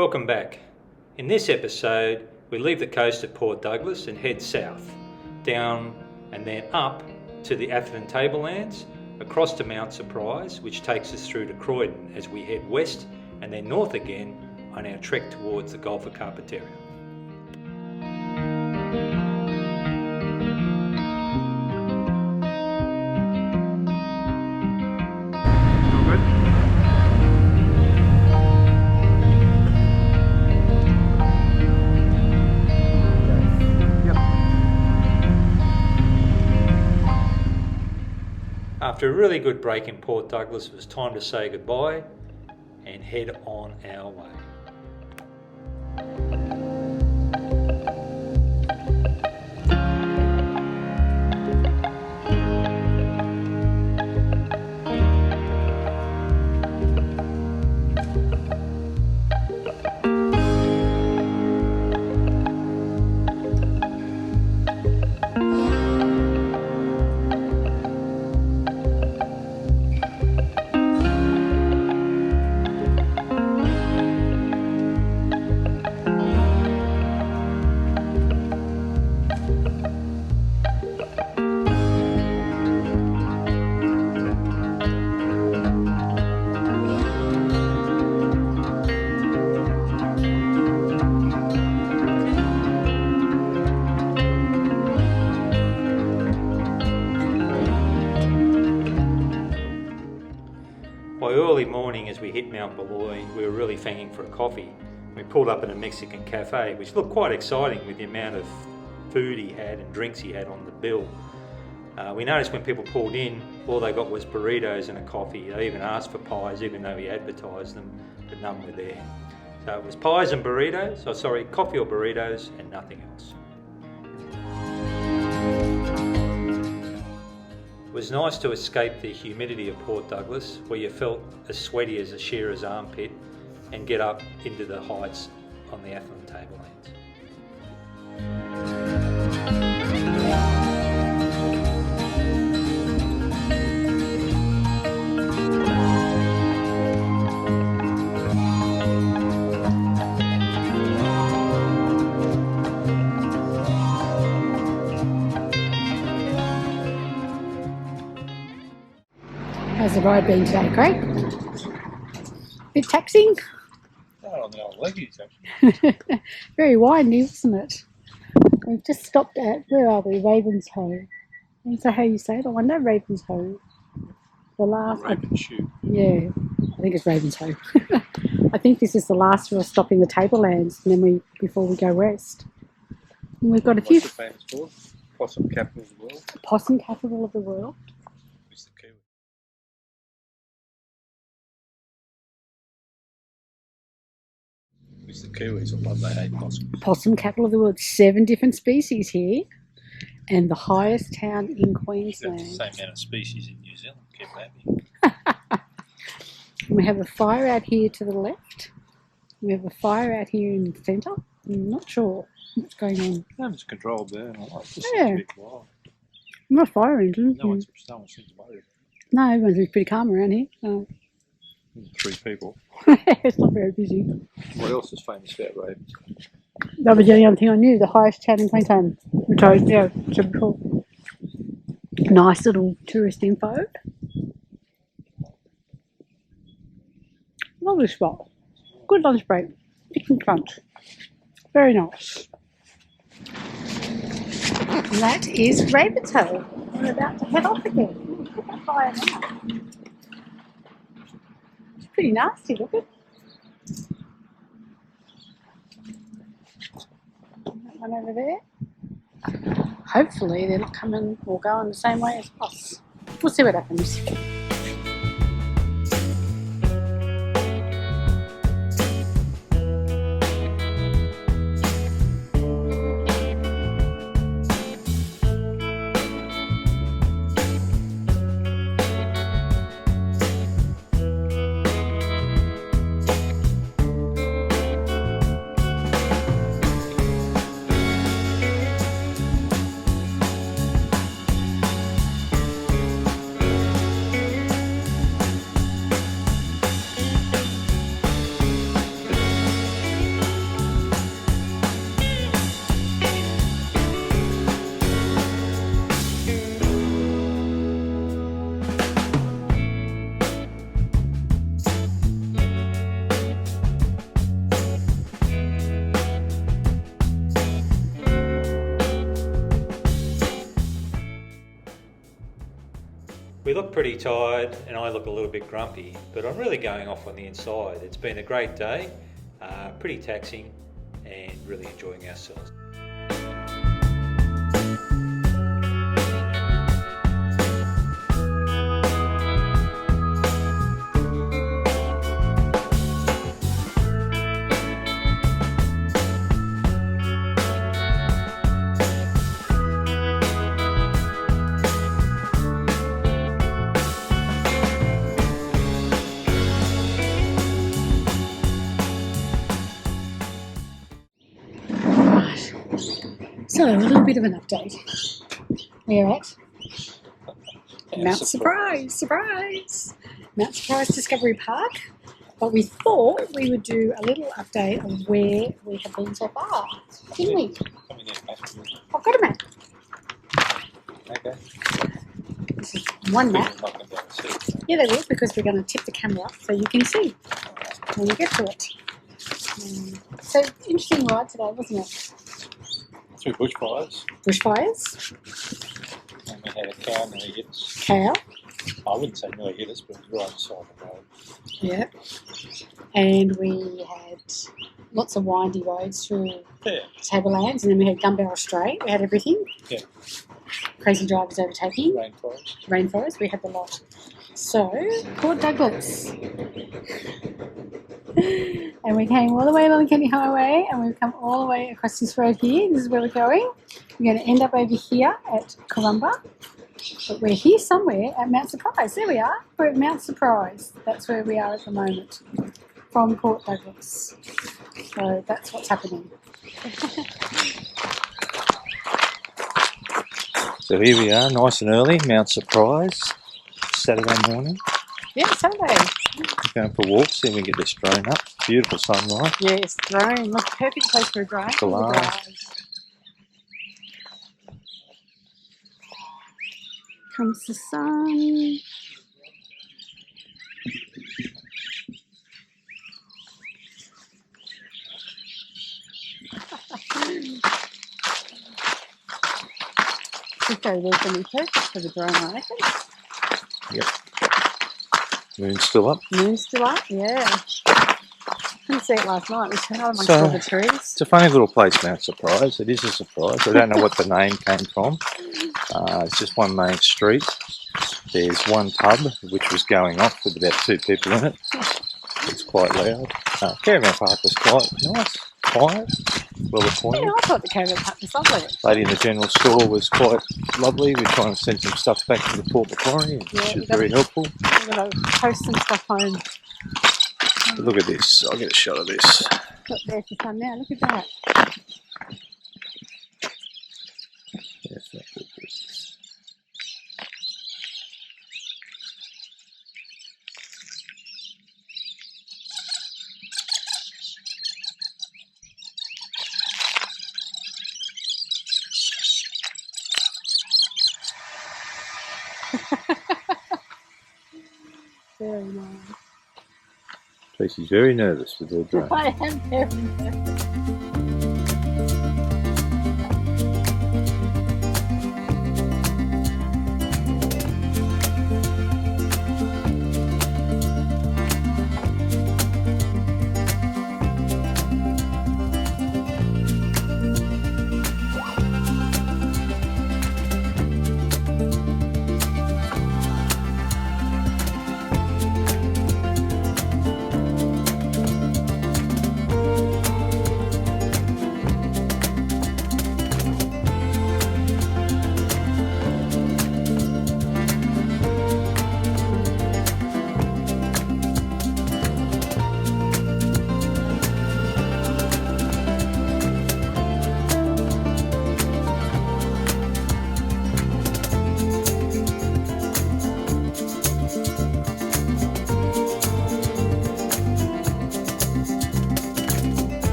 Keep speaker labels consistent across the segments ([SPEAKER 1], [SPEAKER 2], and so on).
[SPEAKER 1] Welcome back. In this episode, we leave the coast at Port Douglas and head south, down and then up to the Atherton Tablelands, across to Mount Surprise, which takes us through to Croydon as we head west and then north again on our trek towards the Gulf of Carpentaria. After a really good break in Port Douglas, it was time to say goodbye and head on our way. By early morning, as we hit Mount Beloy, we were really fanging for a coffee. We pulled up in a Mexican cafe, which looked quite exciting with the amount of food he had and drinks he had on the bill. We noticed when people pulled in, all they got was burritos and a coffee. They even asked for pies, even though he advertised them, but none were there. So it was pies and burritos, coffee or burritos and nothing else. It was nice to escape the humidity of Port Douglas, where you felt as sweaty as a shearer's armpit, and get up into the heights on the Atherton Tablelands.
[SPEAKER 2] How's the ride been today, Craig? Bit taxing?
[SPEAKER 3] Oh, on the old leggies, actually.
[SPEAKER 2] Very windy, wasn't it? We've just stopped at, where are we? Ravenshoe. Is that how you say it? I wonder, Ravenshoe. The last...
[SPEAKER 3] Ravenshoe.
[SPEAKER 2] Yeah, I think it's Ravenshoe. I think this is the last real stop in the Tablelands, and then before we go west. And we've got a few...
[SPEAKER 3] What's the famous for? Possum capital of the world.
[SPEAKER 2] Possum capital of the world.
[SPEAKER 3] Who's the Kiwi? Who's the Kiwis? I love they hate possums.
[SPEAKER 2] Possum capital of the world. 7 different species here, and the highest town in Queensland.
[SPEAKER 3] That's the same amount of species in New Zealand. Keep happy.
[SPEAKER 2] We have a fire out here to the left. We have a fire out here in the centre. I'm not sure what's going on.
[SPEAKER 3] No, it's a controlled burn. I like this.
[SPEAKER 2] Yeah.
[SPEAKER 3] A bit wild.
[SPEAKER 2] Not a fire engine.
[SPEAKER 3] No one seems worried.
[SPEAKER 2] No, everyone's pretty calm around here.
[SPEAKER 3] 3 people.
[SPEAKER 2] It's not very busy.
[SPEAKER 3] What else is famous about Ravens?
[SPEAKER 2] That was the only other thing I knew, the highest town in Queensland, which I said before. Nice little tourist info. Lovely spot. Good lunch break. Picnic lunch. Very nice. And that is Ravenshoe. We're about to head off again. Look at that fire now. It's pretty nasty, look at. That one over there. Hopefully they're not coming or going the same way as us. We'll see what happens.
[SPEAKER 1] We look pretty tired and I look a little bit grumpy, but I'm really going off on the inside. It's been a great day, pretty taxing, and really enjoying ourselves.
[SPEAKER 2] So, a little bit of an update. We're at Mount Surprise, Mount Surprise Discovery Park. But we thought we would do a little update on where we have been so far, didn't we? I've got a map.
[SPEAKER 3] Okay.
[SPEAKER 2] This is one map. Yeah, they will, because we're going to tip the camera up so you can see when you get to it. So, interesting ride today, wasn't it?
[SPEAKER 3] Through bushfires.
[SPEAKER 2] Bushfires.
[SPEAKER 3] And we had a cow nearly hit us.
[SPEAKER 2] Cow.
[SPEAKER 3] I wouldn't say nearly hit us, but it was right on the side of the road.
[SPEAKER 2] Yeah. And we had lots of windy roads through Tablelands, and then we had Gun Barrel Straight. We had everything.
[SPEAKER 3] Yeah.
[SPEAKER 2] Crazy drivers overtaking.
[SPEAKER 3] Rainforest.
[SPEAKER 2] We had the lot. So, Port Douglas. And we came all the way along Kenny Highway, and we've come all the way across this road here. This is where we're going. We're going to end up over here at Corumba. But we're here somewhere at Mount Surprise. There we are. We're at Mount Surprise. That's where we are at the moment, from Port Douglas. So that's what's happening.
[SPEAKER 3] So here we are, nice and early, Mount Surprise, Saturday morning.
[SPEAKER 2] Yeah, Saturday.
[SPEAKER 3] Going for walks, then we get this drone up. Beautiful sunlight.
[SPEAKER 2] Yes, drone. Look, perfect place for a drone. Comes the sun. So there's going to be perfect for the drone, I reckon.
[SPEAKER 3] Yep. Moon's still up.
[SPEAKER 2] Moon's still up, yeah. Couldn't see it last night. We turned out amongst all the trees.
[SPEAKER 3] It's a funny little place, Mount Surprise. It is a surprise. I don't know what the name came from. It's just one main street. There's one pub which was going off with about 2 people in it. It's quite loud. Caravan park was quite nice, quiet, well appointed.
[SPEAKER 2] Yeah, I thought the caravan park was lovely.
[SPEAKER 3] Lady in the general store was quite lovely. We're trying to send some stuff back to the Port Macquarie, and
[SPEAKER 2] Yeah,
[SPEAKER 3] she was very helpful.
[SPEAKER 2] We're going to post some stuff home.
[SPEAKER 3] But look at this. I'll get a shot of this.
[SPEAKER 2] Look, there's the sun now. Look at that.
[SPEAKER 3] Yes, that's good.
[SPEAKER 2] Very nice.
[SPEAKER 3] Tracy's very nervous with her drone.
[SPEAKER 2] I am very nervous.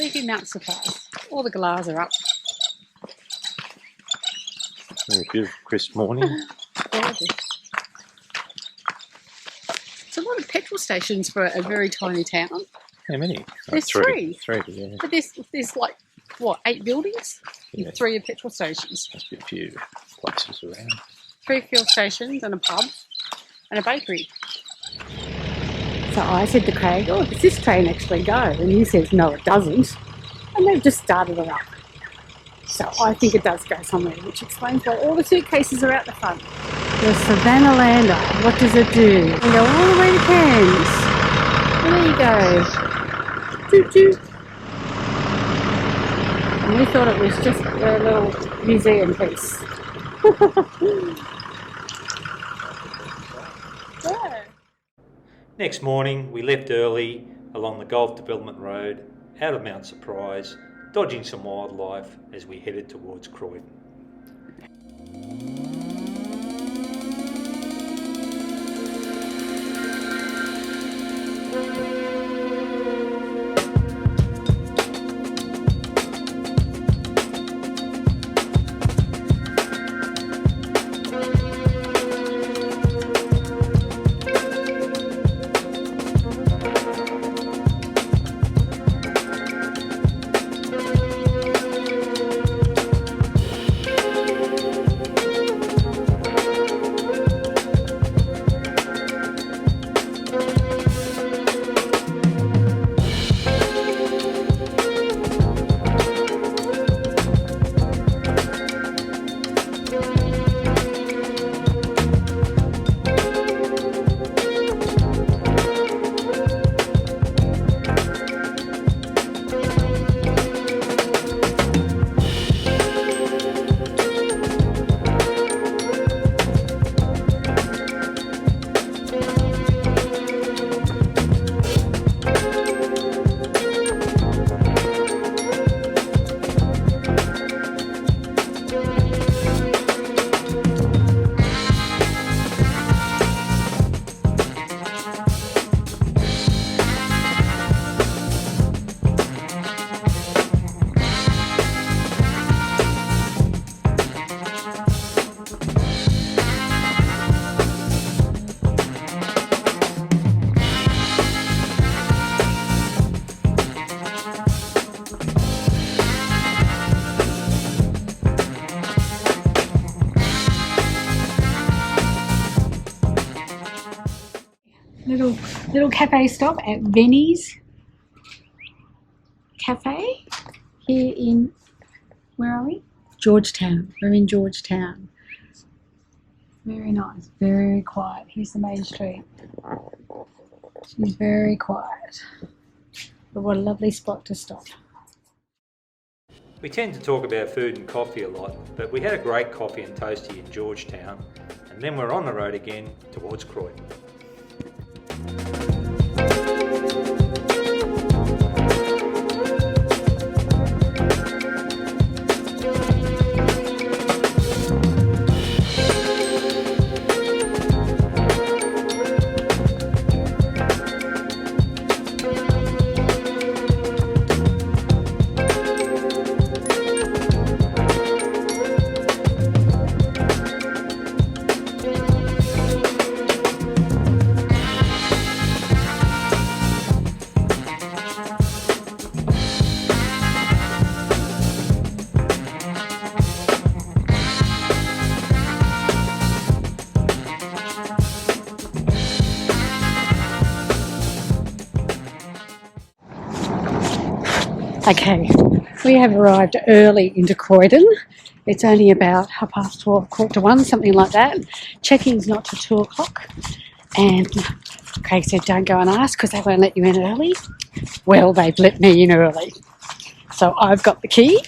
[SPEAKER 2] Sleepy Mount Surprise. All the glass are up.
[SPEAKER 3] Very beautiful, crisp morning.
[SPEAKER 2] Gorgeous. It's a lot of petrol stations for a very tiny town.
[SPEAKER 3] How many?
[SPEAKER 2] There's three.
[SPEAKER 3] Three, yeah.
[SPEAKER 2] But there's like, what, 8 buildings?
[SPEAKER 3] Yeah.
[SPEAKER 2] 3 are petrol stations.
[SPEAKER 3] Must be a few places around.
[SPEAKER 2] 3 fuel stations and a pub and a bakery. So I said to Craig, oh, does this train actually go? And he says, no, it doesn't. And they've just started it up. So I think it does go somewhere, which explains why all the suitcases are out the front. The Savannah Lander, what does it do? You can go all the way to Cairns. And there you go. Toot toot. And we thought it was just a little museum piece. Yeah.
[SPEAKER 1] Next morning, we left early along the Golf Development Road, out of Mount Surprise, dodging some wildlife as we headed towards Croydon.
[SPEAKER 2] Little cafe stop at Venny's Cafe here in, where are we? Georgetown. We're in Georgetown. Very nice, very quiet. Here's the main street. She's very quiet. But what a lovely spot to stop.
[SPEAKER 1] We tend to talk about food and coffee a lot, but we had a great coffee and toastie in Georgetown, and then we're on the road again towards Croydon.
[SPEAKER 2] Okay, we have arrived early into Croydon. It's only about 12:30, 1:15, something like that. Check-in's not till 2 o'clock. And Craig said, don't go and ask because they won't let you in early. Well, they've let me in early. So I've got the key.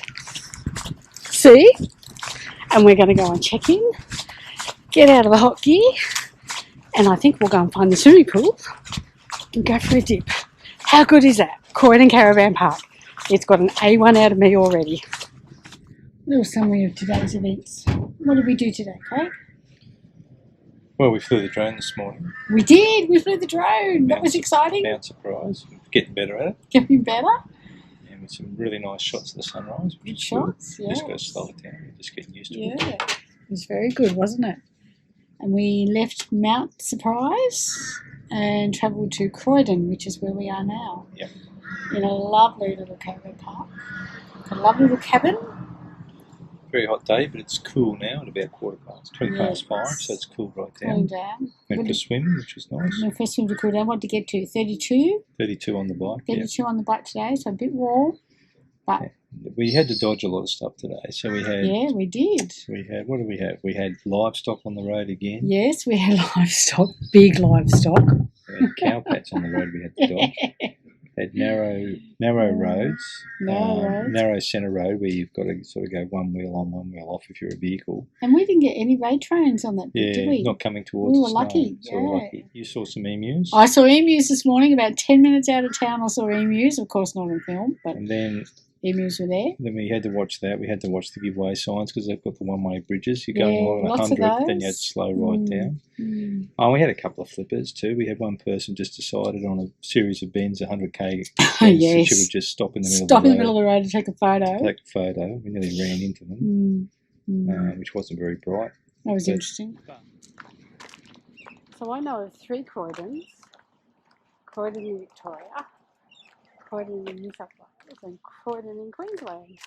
[SPEAKER 2] See? And we're going to go and check in, get out of the hot gear, and I think we'll go and find the swimming pool and go for a dip. How good is that? Croydon Caravan Park. It's got an A1 out of me already. Little summary of today's events. What did we do today, Craig?
[SPEAKER 3] Well, we flew the drone this morning.
[SPEAKER 2] We did. We flew the drone. That was exciting.
[SPEAKER 3] Mount Surprise. Getting better at it.
[SPEAKER 2] Getting better.
[SPEAKER 3] And with some really nice shots of the sunrise.
[SPEAKER 2] Good shots,
[SPEAKER 3] yeah.
[SPEAKER 2] yeah.
[SPEAKER 3] Just got to slow it down. We're just getting used to
[SPEAKER 2] Yeah,
[SPEAKER 3] it.
[SPEAKER 2] it was very good, wasn't it? And we left Mount Surprise and travelled to Croydon, which is where we are now.
[SPEAKER 3] Yep.
[SPEAKER 2] In a lovely little caravan park. A lovely little cabin.
[SPEAKER 3] Very hot day, but it's cool now at about 20 past 5, so it's cooled right
[SPEAKER 2] Cooling
[SPEAKER 3] down.
[SPEAKER 2] down.
[SPEAKER 3] Went for a swim, which was nice.
[SPEAKER 2] The first swim to cool down. What did you get to? 32?
[SPEAKER 3] 32 on the bike.
[SPEAKER 2] 32 on the bike today, so a bit warm. But
[SPEAKER 3] Yeah. We had to dodge a lot of stuff today. So we had.
[SPEAKER 2] yeah, we did.
[SPEAKER 3] We had. What did we have? We had livestock on the road again.
[SPEAKER 2] Yes, we had livestock, big livestock.
[SPEAKER 3] We had cow pats on the road. We had to dodge. We had narrow roads. Narrow centre road where you've got to sort of go one wheel on, one wheel off if you're a vehicle.
[SPEAKER 2] And we didn't get any raid trains on that bit, did we?
[SPEAKER 3] Not coming towards
[SPEAKER 2] We were
[SPEAKER 3] us.
[SPEAKER 2] lucky,
[SPEAKER 3] No. So we're lucky. You saw some emus.
[SPEAKER 2] I saw emus this morning, about 10 minutes out of town I saw emus. Of course not on film, but
[SPEAKER 3] And then
[SPEAKER 2] emus were there.
[SPEAKER 3] we had to watch that. We had to watch the giveaway signs because they've got the one-way bridges. You're going
[SPEAKER 2] Yeah,
[SPEAKER 3] along at
[SPEAKER 2] lots of
[SPEAKER 3] 100, then you had
[SPEAKER 2] those.
[SPEAKER 3] to slow right down.
[SPEAKER 2] Mm.
[SPEAKER 3] Oh, we had a couple of flippers too. We had one person just decided on a series of bends, 100k bends,
[SPEAKER 2] Yes.
[SPEAKER 3] that she would just stop in the middle
[SPEAKER 2] Stop
[SPEAKER 3] of the
[SPEAKER 2] in
[SPEAKER 3] road.
[SPEAKER 2] the middle of the road to take a photo.
[SPEAKER 3] Take a photo. We nearly ran into them, which wasn't very bright.
[SPEAKER 2] That was
[SPEAKER 3] But-
[SPEAKER 2] interesting. So I know of 3 Croydons. Croydon in Victoria, Croydon in New South Wales and Croydon in Queensland.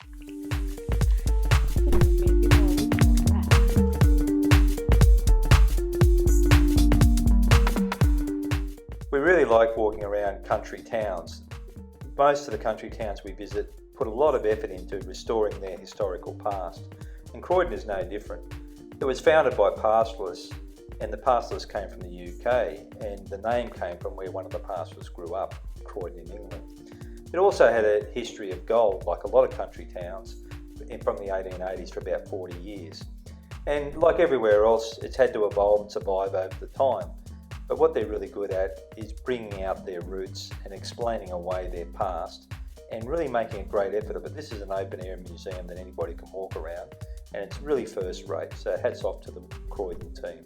[SPEAKER 1] We really like walking around country towns. Most of the country towns we visit put a lot of effort into restoring their historical past, and Croydon is no different. It was founded by pastoralists, and the pastoralists came from the UK, and the name came from where one of the pastoralists grew up, Croydon in England. It also had a history of gold, like a lot of country towns, from the 1880s for about 40 years. And like everywhere else, it's had to evolve and survive over the time. But what they're really good at is bringing out their roots and explaining away their past and really making a great effort of it. This is an open air museum that anybody can walk around, and it's really first rate. So hats off to the Croydon team.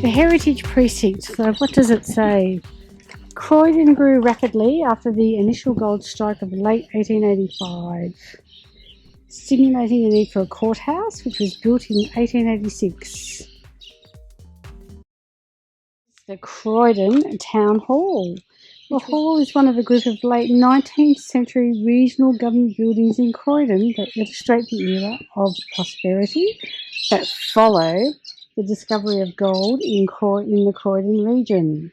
[SPEAKER 2] The Heritage Precinct, so what does it say? Croydon grew rapidly after the initial gold strike of late 1885, stimulating the need for a courthouse, which was built in 1886. The Croydon Town Hall. The hall is one of a group of late 19th century regional government buildings in Croydon that illustrate the era of prosperity that followed the discovery of gold in the Croydon region.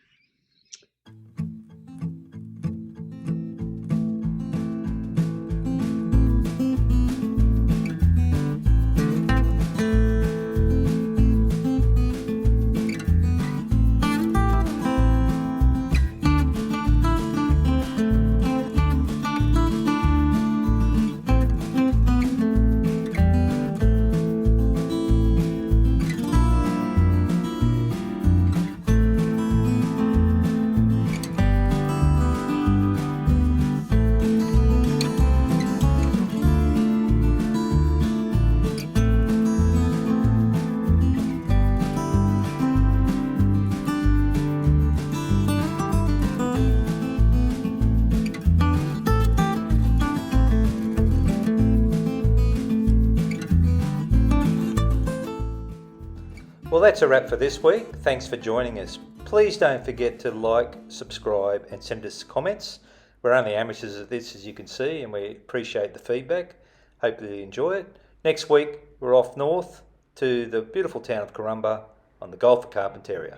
[SPEAKER 1] Well, that's a wrap for this week. Thanks for joining us. Please don't forget to like, subscribe and send us comments. We're only amateurs at this, as you can see, and we appreciate the feedback. Hope that you enjoy it. Next week, we're off north to the beautiful town of Corumba on the Gulf of Carpentaria.